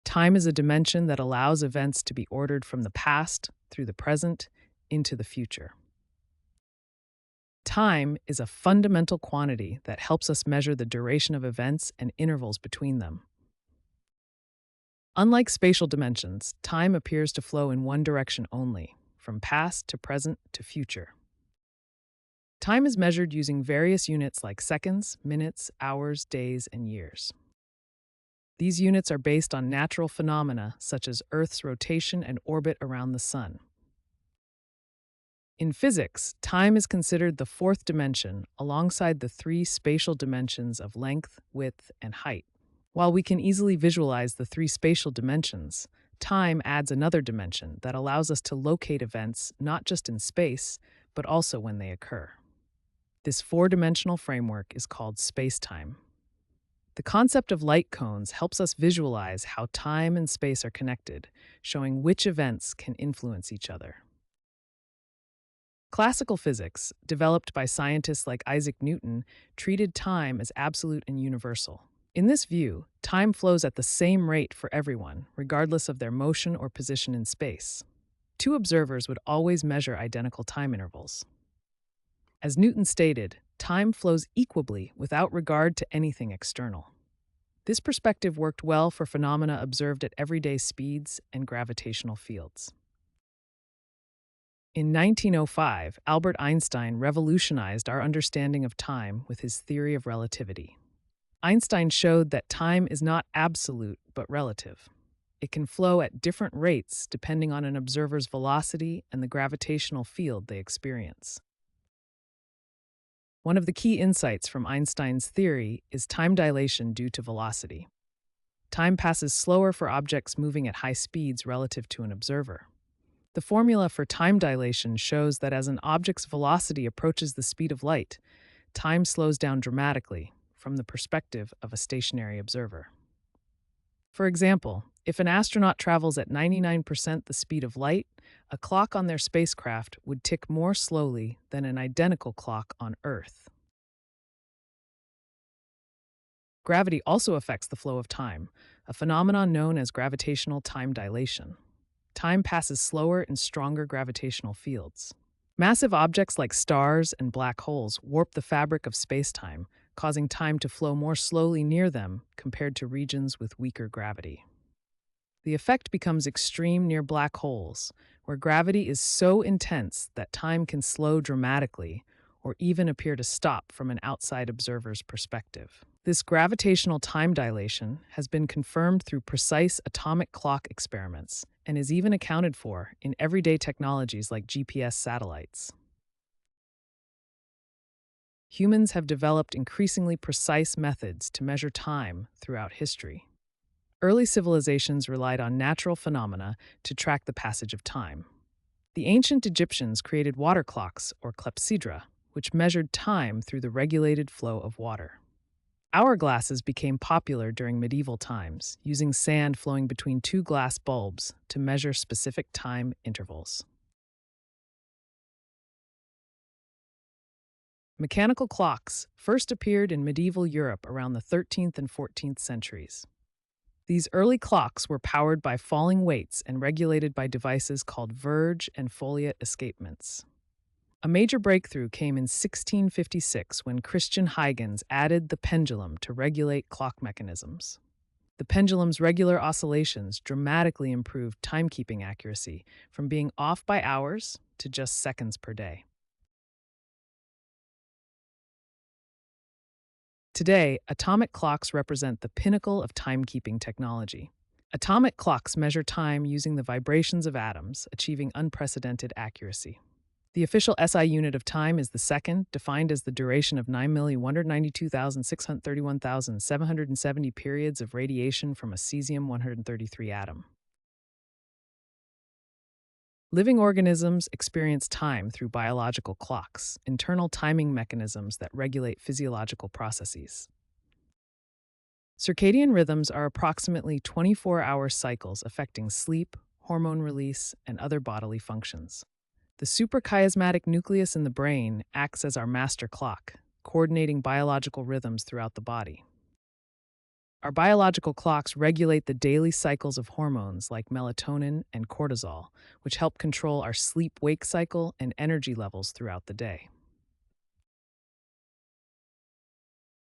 Time is a dimension that allows events to be ordered from the past through the present into the future. Time is a fundamental quantity that helps us measure the duration of events and intervals between them. Unlike spatial dimensions, time appears to flow in one direction only, from past to present to future. Time is measured using various units like seconds, minutes, hours, days, and years. These units are based on natural phenomena such as Earth's rotation and orbit around the Sun. In physics, time is considered the fourth dimension alongside the three spatial dimensions of length, width, and height. While we can easily visualize the three spatial dimensions, time adds another dimension that allows us to locate events not just in space, but also when they occur. This four-dimensional framework is called spacetime. The concept of light cones helps us visualize how time and space are connected, showing which events can influence each other. Classical physics, developed by scientists like Isaac Newton, treated time as absolute and universal. In this view, time flows at the same rate for everyone, regardless of their motion or position in space. Two observers would always measure identical time intervals. As Newton stated, time flows equably without regard to anything external. This perspective worked well for phenomena observed at everyday speeds and gravitational fields. In 1905, Albert Einstein revolutionized our understanding of time with his theory of relativity. Einstein showed that time is not absolute but relative. It can flow at different rates depending on an observer's velocity and the gravitational field they experience. One of the key insights from Einstein's theory is time dilation due to velocity. Time passes slower for objects moving at high speeds relative to an observer. The formula for time dilation shows that as an object's velocity approaches the speed of light, time slows down dramatically from the perspective of a stationary observer. For example, if an astronaut travels at 99% the speed of light, a clock on their spacecraft would tick more slowly than an identical clock on Earth. Gravity also affects the flow of time, a phenomenon known as gravitational time dilation. Time passes slower in stronger gravitational fields. Massive objects like stars and black holes warp the fabric of spacetime, causing time to flow more slowly near them compared to regions with weaker gravity. The effect becomes extreme near black holes, where gravity is so intense that time can slow dramatically or even appear to stop from an outside observer's perspective. This gravitational time dilation has been confirmed through precise atomic clock experiments and is even accounted for in everyday technologies like GPS satellites. Humans have developed increasingly precise methods to measure time throughout history. Early civilizations relied on natural phenomena to track the passage of time. The ancient Egyptians created water clocks, or clepsydra, which measured time through the regulated flow of water. Hourglasses became popular during medieval times, using sand flowing between two glass bulbs to measure specific time intervals. Mechanical clocks first appeared in medieval Europe around the 13th and 14th centuries. These early clocks were powered by falling weights and regulated by devices called verge and foliot escapements. A major breakthrough came in 1656 when Christian Huygens added the pendulum to regulate clock mechanisms. The pendulum's regular oscillations dramatically improved timekeeping accuracy from being off by hours to just seconds per day. Today, atomic clocks represent the pinnacle of timekeeping technology. Atomic clocks measure time using the vibrations of atoms, achieving unprecedented accuracy. The official SI unit of time is the second, defined as the duration of 9,192,631,770 periods of radiation from a cesium-133 atom. Living organisms experience time through biological clocks, internal timing mechanisms that regulate physiological processes. Circadian rhythms are approximately 24-hour cycles affecting sleep, hormone release, and other bodily functions. The suprachiasmatic nucleus in the brain acts as our master clock, coordinating biological rhythms throughout the body. Our biological clocks regulate the daily cycles of hormones like melatonin and cortisol, which help control our sleep wake cycle and energy levels throughout the day.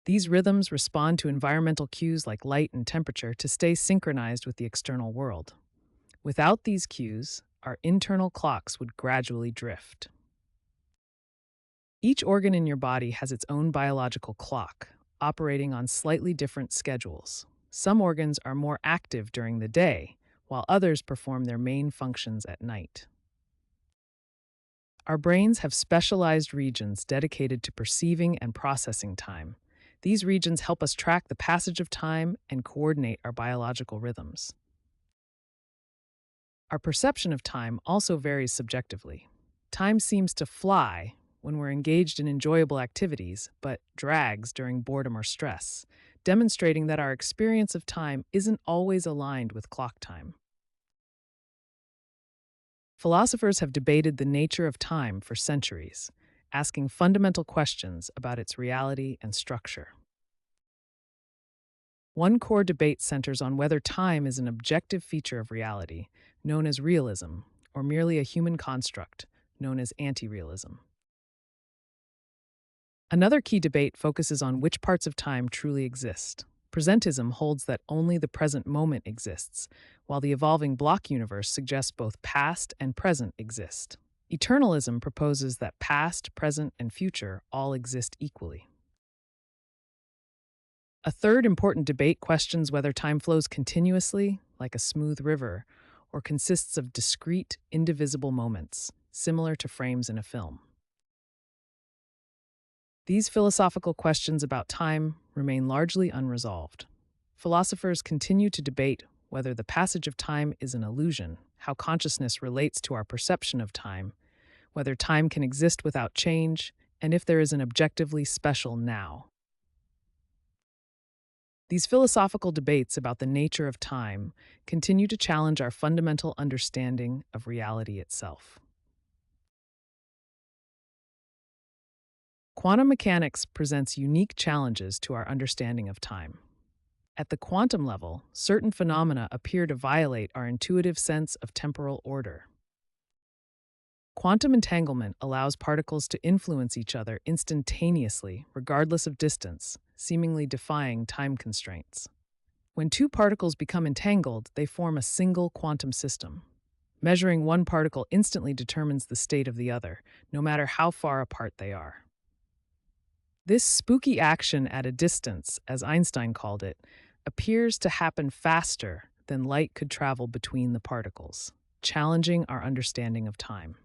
These rhythms respond to environmental cues like light and temperature to stay synchronized with the external world. Without these cues, our internal clocks would gradually drift. Each organ in your body has its own biological clock, operating on slightly different schedules. Some organs are more active during the day, while others perform their main functions at night. Our brains have specialized regions dedicated to perceiving and processing time. These regions help us track the passage of time and coordinate our biological rhythms. Our perception of time also varies subjectively. Time seems to fly when we're engaged in enjoyable activities, but drags during boredom or stress, demonstrating that our experience of time isn't always aligned with clock time. Philosophers have debated the nature of time for centuries, asking fundamental questions about its reality and structure. One core debate centers on whether time is an objective feature of reality, known as realism, or merely a human construct, known as anti-realism. Another key debate focuses on which parts of time truly exist. Presentism holds that only the present moment exists, while the evolving block universe suggests both past and present exist. Eternalism proposes that past, present, and future all exist equally. A third important debate questions whether time flows continuously, like a smooth river, or consists of discrete, indivisible moments, similar to frames in a film. These philosophical questions about time remain largely unresolved. Philosophers continue to debate whether the passage of time is an illusion, how consciousness relates to our perception of time, whether time can exist without change, and if there is an objectively special now. These philosophical debates about the nature of time continue to challenge our fundamental understanding of reality itself. Quantum mechanics presents unique challenges to our understanding of time. At the quantum level, certain phenomena appear to violate our intuitive sense of temporal order. Quantum entanglement allows particles to influence each other instantaneously, regardless of distance, seemingly defying time constraints. When two particles become entangled, they form a single quantum system. Measuring one particle instantly determines the state of the other, no matter how far apart they are. This spooky action at a distance, as Einstein called it, appears to happen faster than light could travel between the particles, challenging our understanding of time.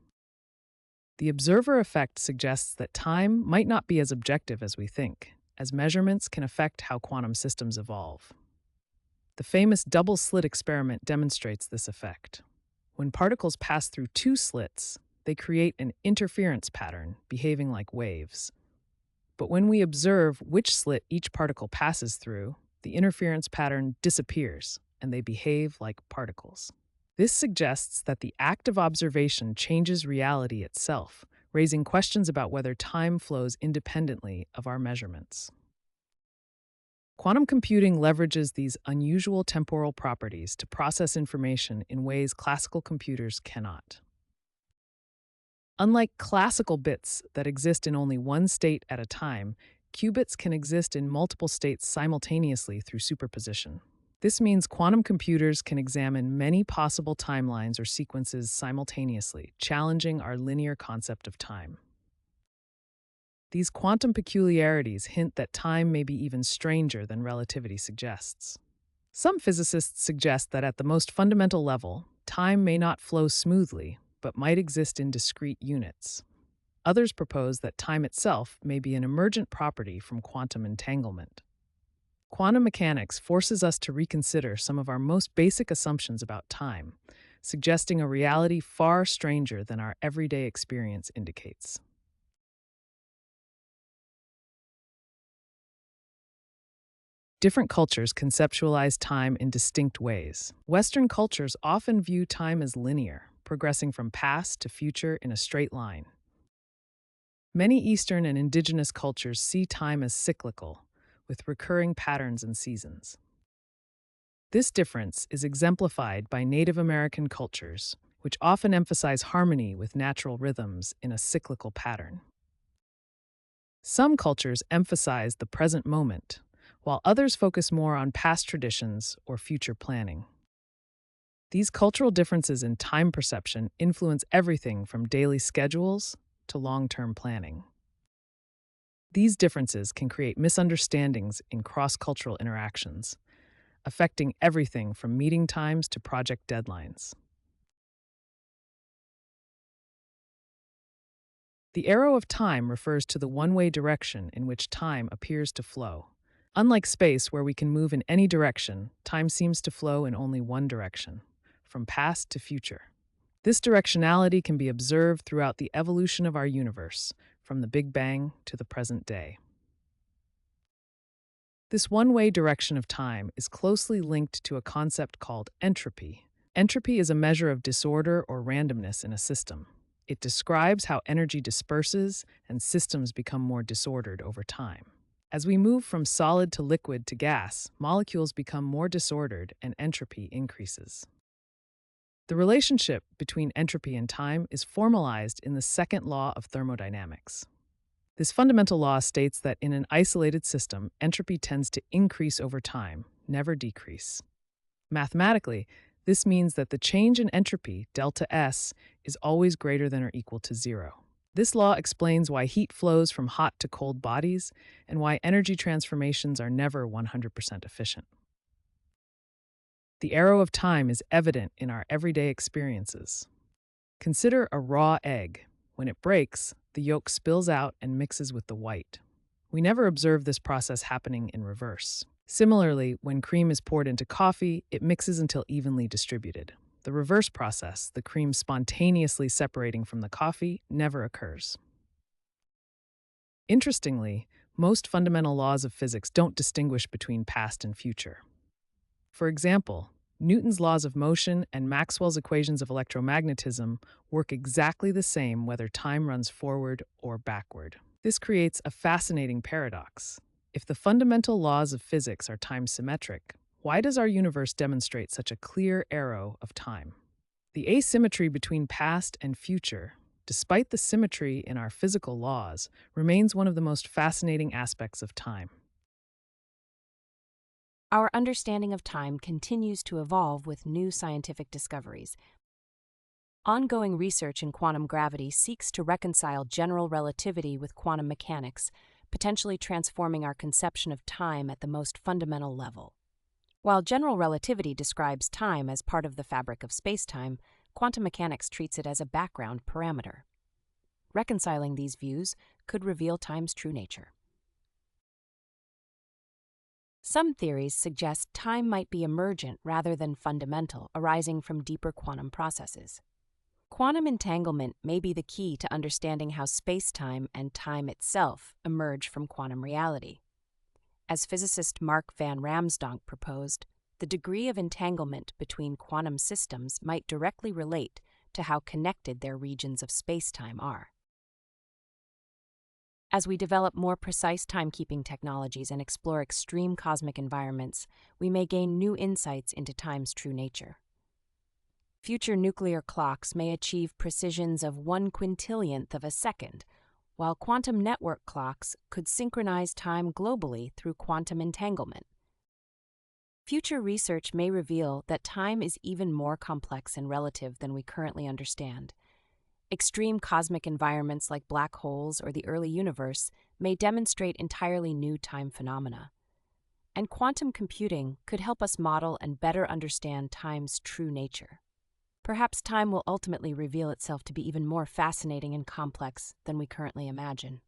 The observer effect suggests that time might not be as objective as we think, as measurements can affect how quantum systems evolve. The famous double slit experiment demonstrates this effect. When particles pass through two slits, they create an interference pattern, behaving like waves. But when we observe which slit each particle passes through, the interference pattern disappears, and they behave like particles. This suggests that the act of observation changes reality itself, raising questions about whether time flows independently of our measurements. Quantum computing leverages these unusual temporal properties to process information in ways classical computers cannot. Unlike classical bits that exist in only one state at a time, qubits can exist in multiple states simultaneously through superposition. This means quantum computers can examine many possible timelines or sequences simultaneously, challenging our linear concept of time. These quantum peculiarities hint that time may be even stranger than relativity suggests. Some physicists suggest that at the most fundamental level, time may not flow smoothly, but might exist in discrete units. Others propose that time itself may be an emergent property from quantum entanglement. Quantum mechanics forces us to reconsider some of our most basic assumptions about time, suggesting a reality far stranger than our everyday experience indicates. Different cultures conceptualize time in distinct ways. Western cultures often view time as linear, progressing from past to future in a straight line. Many Eastern and indigenous cultures see time as cyclical, with recurring patterns and seasons. This difference is exemplified by Native American cultures, which often emphasize harmony with natural rhythms in a cyclical pattern. Some cultures emphasize the present moment, while others focus more on past traditions or future planning. These cultural differences in time perception influence everything from daily schedules to long-term planning. These differences can create misunderstandings in cross-cultural interactions, affecting everything from meeting times to project deadlines. The arrow of time refers to the one-way direction in which time appears to flow. Unlike space, where we can move in any direction, time seems to flow in only one direction, from past to future. This directionality can be observed throughout the evolution of our universe, from the Big Bang to the present day. This one-way direction of time is closely linked to a concept called entropy. Entropy is a measure of disorder or randomness in a system. It describes how energy disperses and systems become more disordered over time. As we move from solid to liquid to gas, molecules become more disordered and entropy increases. The relationship between entropy and time is formalized in the second law of thermodynamics. This fundamental law states that in an isolated system, entropy tends to increase over time, never decrease. Mathematically, this means that the change in entropy, delta S, is always greater than or equal to zero. This law explains why heat flows from hot to cold bodies and why energy transformations are never 100% efficient. The arrow of time is evident in our everyday experiences. Consider a raw egg. When it breaks, the yolk spills out and mixes with the white. We never observe this process happening in reverse. Similarly, when cream is poured into coffee, it mixes until evenly distributed. The reverse process, the cream spontaneously separating from the coffee, never occurs. Interestingly, most fundamental laws of physics don't distinguish between past and future. For example, Newton's laws of motion and Maxwell's equations of electromagnetism work exactly the same whether time runs forward or backward. This creates a fascinating paradox. If the fundamental laws of physics are time-symmetric, why does our universe demonstrate such a clear arrow of time? The asymmetry between past and future, despite the symmetry in our physical laws, remains one of the most fascinating aspects of time. Our understanding of time continues to evolve with new scientific discoveries. Ongoing research in quantum gravity seeks to reconcile general relativity with quantum mechanics, potentially transforming our conception of time at the most fundamental level. While general relativity describes time as part of the fabric of spacetime, quantum mechanics treats it as a background parameter. Reconciling these views could reveal time's true nature. Some theories suggest time might be emergent rather than fundamental, arising from deeper quantum processes. Quantum entanglement may be the key to understanding how spacetime and time itself emerge from quantum reality. As physicist Mark van Ramsdonk proposed, the degree of entanglement between quantum systems might directly relate to how connected their regions of spacetime are. As we develop more precise timekeeping technologies and explore extreme cosmic environments, we may gain new insights into time's true nature. Future nuclear clocks may achieve precisions of 1/quintillionth of a second, while quantum network clocks could synchronize time globally through quantum entanglement. Future research may reveal that time is even more complex and relative than we currently understand. Extreme cosmic environments like black holes or the early universe may demonstrate entirely new time phenomena. And quantum computing could help us model and better understand time's true nature. Perhaps time will ultimately reveal itself to be even more fascinating and complex than we currently imagine.